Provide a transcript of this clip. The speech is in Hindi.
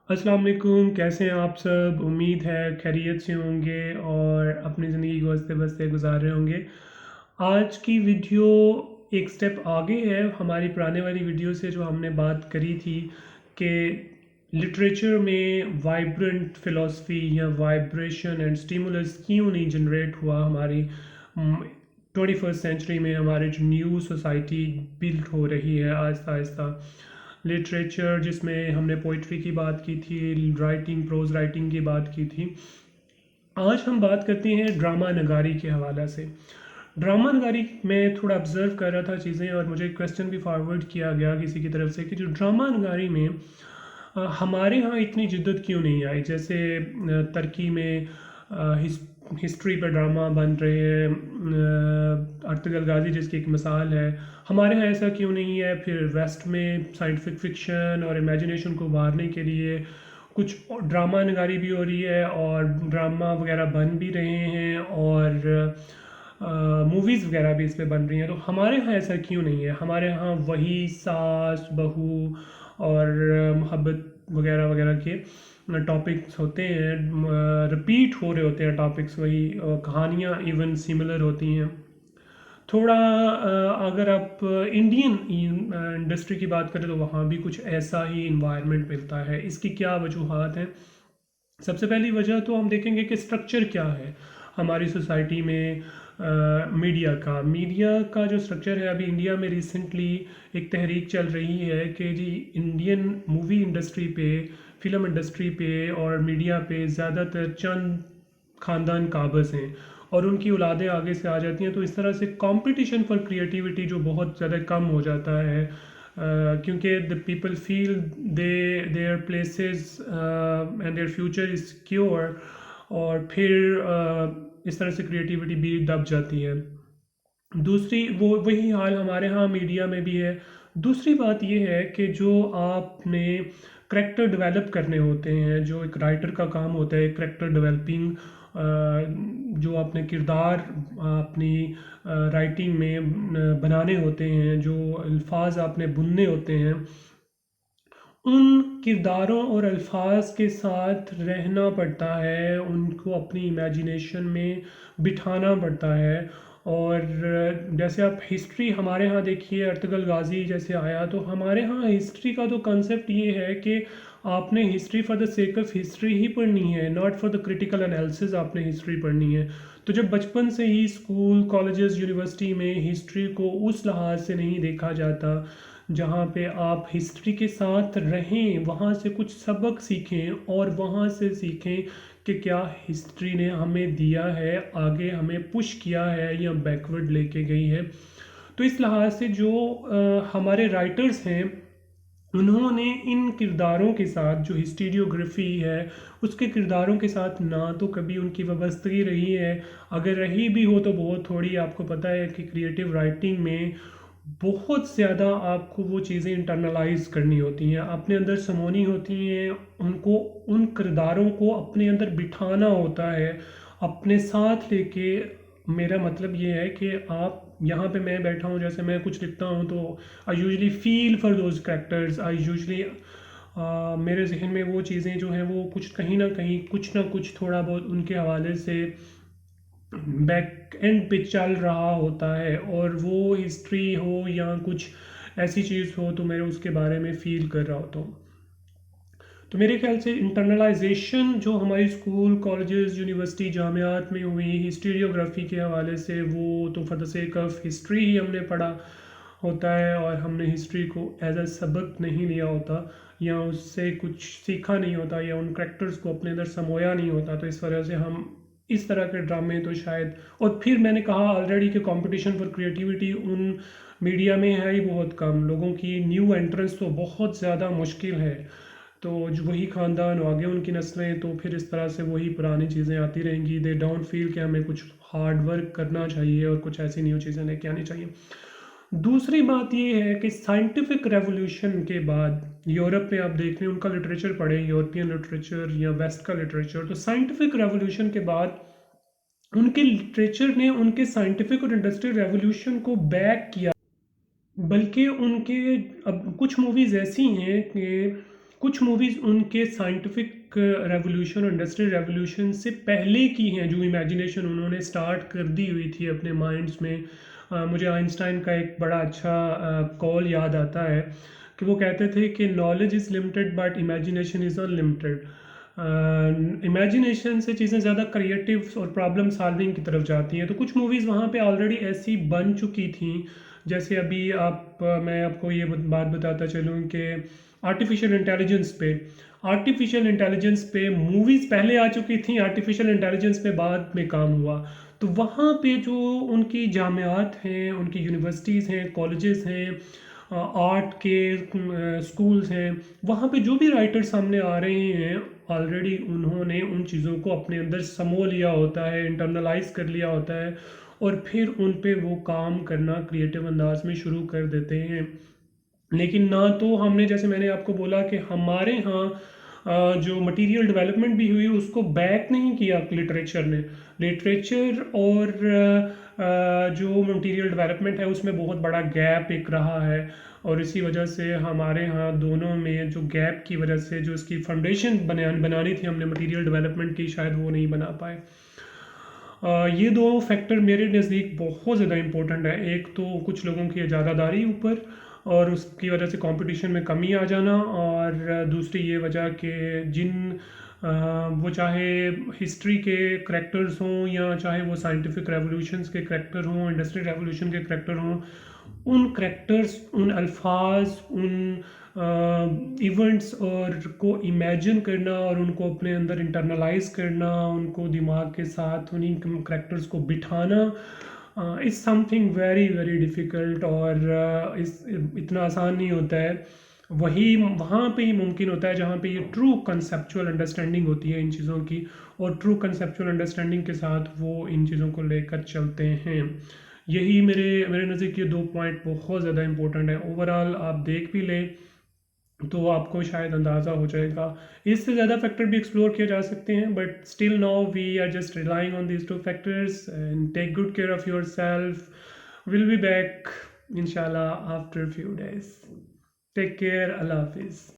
अस्सलाम वालेकुम, कैसे हैं आप सब? उम्मीद है खैरियत से होंगे और अपनी ज़िंदगी को हँसते बसते गुजार रहे होंगे। आज की वीडियो एक स्टेप आगे है हमारी पुराने वाली वीडियो से, जो हमने बात करी थी कि लिटरेचर में वाइब्रेंट फ़िलॉसफी या वाइब्रेशन एंड स्टिमुलस क्यों नहीं जनरेट हुआ हमारी 21st सेंचुरी में, हमारे जो न्यू सोसाइटी बिल्ड हो रही है आहिस्ता आहिस्ता। लिटरेचर जिसमें हमने पोइट्री की बात की थी, राइटिंग, प्रोज राइटिंग की बात की थी। आज हम बात करते हैं ड्रामा नगारी के हवाले से। ड्रामा नगारी में थोड़ा ऑब्जर्व कर रहा था चीज़ें, और मुझे क्वेश्चन भी फॉरवर्ड किया गया किसी की तरफ से कि जो ड्रामा नगारी में हमारे यहाँ इतनी जिद्दत क्यों नहीं आई। जैसे तुर्की में हिस्ट्री पर ड्रामा बन रहे हैं, अर्तुगरुल गाजी जिसकी एक मिसाल है। हमारे यहाँ ऐसा क्यों नहीं है? फिर वेस्ट में साइंटिफिक फिक्शन और इमेजिनेशन को उभारने के लिए कुछ ड्रामा नगारी भी हो रही है और ड्रामा वगैरह बन भी रहे हैं, और मूवीज़ वगैरह भी इस पे बन रही हैं। तो हमारे यहाँ ऐसा क्यों नहीं है? हमारे यहाँ वही सास बहू और मोहब्बत वगैरह वगैरह के टॉपिक्स होते हैं, रिपीट हो रहे होते हैं टॉपिक्स, वही कहानियाँ इवन सिमिलर होती हैं। थोड़ा अगर आप इंडियन इंडस्ट्री की बात करें तो वहाँ भी कुछ ऐसा ही इन्वायरमेंट मिलता है। इसकी क्या वजूहात हैं? सबसे पहली वजह तो हम देखेंगे कि स्ट्रक्चर क्या है हमारी सोसाइटी में। मीडिया का जो स्ट्रक्चर है, अभी इंडिया में रिसेंटली एक तहरीक चल रही है कि जी इंडियन मूवी इंडस्ट्री पे, फिल्म इंडस्ट्री पे और मीडिया पे ज़्यादातर चंद ख़ानदान काबिज़ हैं और उनकी औलादें आगे से आ जाती हैं। तो इस तरह से कंपटीशन फॉर क्रिएटिविटी जो बहुत ज़्यादा कम हो जाता है, क्योंकि the people feel their places and their future is secure, और फिर इस तरह से क्रिएटिविटी भी दब जाती है। दूसरी वो वही हाल हमारे यहाँ मीडिया में भी है। दूसरी बात ये है कि जो आपने करैक्टर डेवलप करने होते हैं, जो एक राइटर का काम होता है करैक्टर डेवलपिंग, जो आपने किरदार अपनी राइटिंग में बनाने होते हैं, जो अल्फाज आपने बुनने होते हैं, उन किरदारों और अल्फाज के साथ रहना पड़ता है, उनको अपनी इमेजिनेशन में बिठाना पड़ता है। और जैसे आप हिस्ट्री हमारे यहाँ देखिए, अर्तुगरुल गाजी जैसे आया, तो हमारे यहाँ हिस्ट्री का तो कंसेप्ट ये है कि आपने history for the sake of history ही पढ़नी है, not for the critical analysis आपने हिस्ट्री पढ़नी है। तो जब बचपन से ही स्कूल, कॉलेजेस, यूनिवर्सिटी में हिस्ट्री को उस लिहाज से नहीं देखा जाता जहाँ पे आप हिस्ट्री के साथ रहें, वहाँ से कुछ सबक सीखें और वहाँ से सीखें कि क्या हिस्ट्री ने हमें दिया है, आगे हमें पुश किया है या बैकवर्ड लेके गई है। तो इस लिहाज से जो हमारे राइटर्स हैं, उन्होंने इन किरदारों के साथ जो हिस्टीरियोग्राफी है उसके किरदारों के साथ ना तो कभी उनकी वाबस्तगी रही है, अगर रही भी हो तो बहुत थोड़ी। आपको पता है कि क्रिएटिव राइटिंग में बहुत ज़्यादा आपको वो चीज़ें इंटरनलाइज करनी होती हैं, अपने अंदर समोनी होती हैं, उनको, उन किरदारों को अपने अंदर बिठाना होता है, अपने साथ लेके। मेरा मतलब ये है कि आप यहाँ पे मैं बैठा हूँ, जैसे मैं कुछ लिखता हूँ तो I usually feel for those characters, I usually मेरे जहन में वो चीज़ें जो हैं वो कुछ कहीं ना कहीं कुछ ना कुछ थोड़ा बहुत उनके हवाले से बैक एंड पे चल रहा होता है, और वो हिस्ट्री हो या कुछ ऐसी चीज़ हो तो मैं उसके बारे में फ़ील कर रहा होता हूँ। तो मेरे ख्याल से इंटरनलाइजेशन जो हमारी स्कूल, कॉलेजेस, यूनिवर्सिटी, जामियात में हुई हिस्टीरियोग्राफी के हवाले से, वो तो for the sake of history ही हमने पढ़ा होता है और हमने हिस्ट्री को एज अ सबक नहीं लिया होता या उससे कुछ सीखा नहीं होता या उन करेक्टर्स को अपने अंदर समोया नहीं होता। तो इस वजह से हम इस तरह के ड्रामे तो शायद, और फिर मैंने कहा ऑलरेडी कि कंपटीशन फॉर क्रिएटिविटी उन मीडिया में है ही बहुत कम, लोगों की न्यू एंट्रेंस तो बहुत ज़्यादा मुश्किल है। तो जो वही ख़ानदान आगे उनकी नस्लें, तो फिर इस तरह से वही पुरानी चीज़ें आती रहेंगी। दे डोंट फील कि हमें कुछ हार्ड वर्क करना चाहिए और कुछ ऐसी न्यू चीज़ें लेके आनी चाहिए। दूसरी बात ये है कि साइंटिफिक रेवोल्यूशन के बाद यूरोप में आप देख लें, उनका लिटरेचर पढ़ें, यूरोपियन लिटरेचर या वेस्ट का लिटरेचर, तो साइंटिफिक रेवोल्यूशन के बाद उनके लिटरेचर ने उनके साइंटिफिक और इंडस्ट्रियल रेवोल्यूशन को बैक किया। बल्कि उनके अब कुछ मूवीज़ ऐसी हैं कि कुछ मूवीज़ उनके साइंटिफिक रेवोल्यूशन और इंडस्ट्रियल रेवोल्यूशन से पहले की हैं, जो इमेजिनेशन उन्होंने स्टार्ट कर दी हुई थी अपने माइंड्स में। मुझे आइंस्टाइन का एक बड़ा अच्छा कॉल याद आता है कि वो कहते थे कि knowledge is limited but imagination is unlimited. Imagination से चीज़ें ज़्यादा क्रिएटिव और प्रॉब्लम सॉल्विंग की तरफ जाती हैं। तो कुछ मूवीज़ वहाँ पे ऑलरेडी ऐसी बन चुकी थी, जैसे अभी मैं आपको ये बात बताता चलूँ कि आर्टिफिशियल इंटेलिजेंस पे मूवीज़ पहले आ चुकी थी, आर्टिफिशियल इंटेलिजेंस पे बाद में काम हुआ। तो वहाँ पे जो उनकी जामियात हैं, उनकी यूनिवर्सिटीज़ हैं, कॉलेजेस हैं, आर्ट के स्कूल्स हैं, वहाँ पे जो भी राइटर सामने आ रहे हैं, ऑलरेडी उन्होंने उन चीज़ों को अपने अंदर समो लिया होता है, इंटरनलाइज कर लिया होता है, और फिर उन पे वो काम करना क्रिएटिव अंदाज में शुरू कर देते हैं। लेकिन ना तो हमने, जैसे मैंने आपको बोला कि हमारे यहाँ जो मटेरियल डेवलपमेंट भी हुई उसको बैक नहीं किया लिटरेचर ने। लिटरेचर और जो मटेरियल डेवलपमेंट है उसमें बहुत बड़ा गैप एक रहा है, और इसी वजह से हमारे यहाँ दोनों में जो गैप की वजह से जो इसकी फाउंडेशन बनानी थी हमने मटेरियल डेवलपमेंट की, शायद वो नहीं बना पाए। ये दो फैक्टर मेरे नज़दीक बहुत ज़्यादा इम्पोर्टेंट है। एक तो कुछ लोगों की ज़्यादादारी ऊपर, और उसकी वजह से कंपटीशन में कमी आ जाना, और दूसरी ये वजह कि वो चाहे हिस्ट्री के करैक्टर्स हों या चाहे वो साइंटिफिक रेवोल्यूशंस के करैक्टर हों, इंडस्ट्रियल रेवोल्यूशन के करैक्टर हों, उन करैक्टर्स, उन अल्फाज, उन इवेंट्स और को इमेजिन करना और उनको अपने अंदर इंटरनलाइज करना, उनको दिमाग के साथ उन्हीं करैक्टर्स को बिठाना is something very very difficult, और इतना आसान नहीं होता है। वही वहाँ पे ही मुमकिन होता है जहाँ पे ये ट्रू कंसेप्चुअल अंडरस्टैंडिंग होती है इन चीज़ों की, और ट्रू कंसेप्चुअल अंडरस्टैंडिंग के साथ वो इन चीज़ों को लेकर चलते हैं। यही मेरे मेरे नज़दीक ये दो पॉइंट बहुत ज़्यादा इंपॉर्टेंट है। ओवरऑल आप देख भी लें तो आपको शायद अंदाज़ा हो जाएगा। इससे ज़्यादा फैक्टर भी एक्सप्लोर किए जा सकते हैं, but still now we are just relying on these two factors, and take good care of yourself. Will be back इंशाल्लाह after few days. Take care, अल्लाह हाफिज़।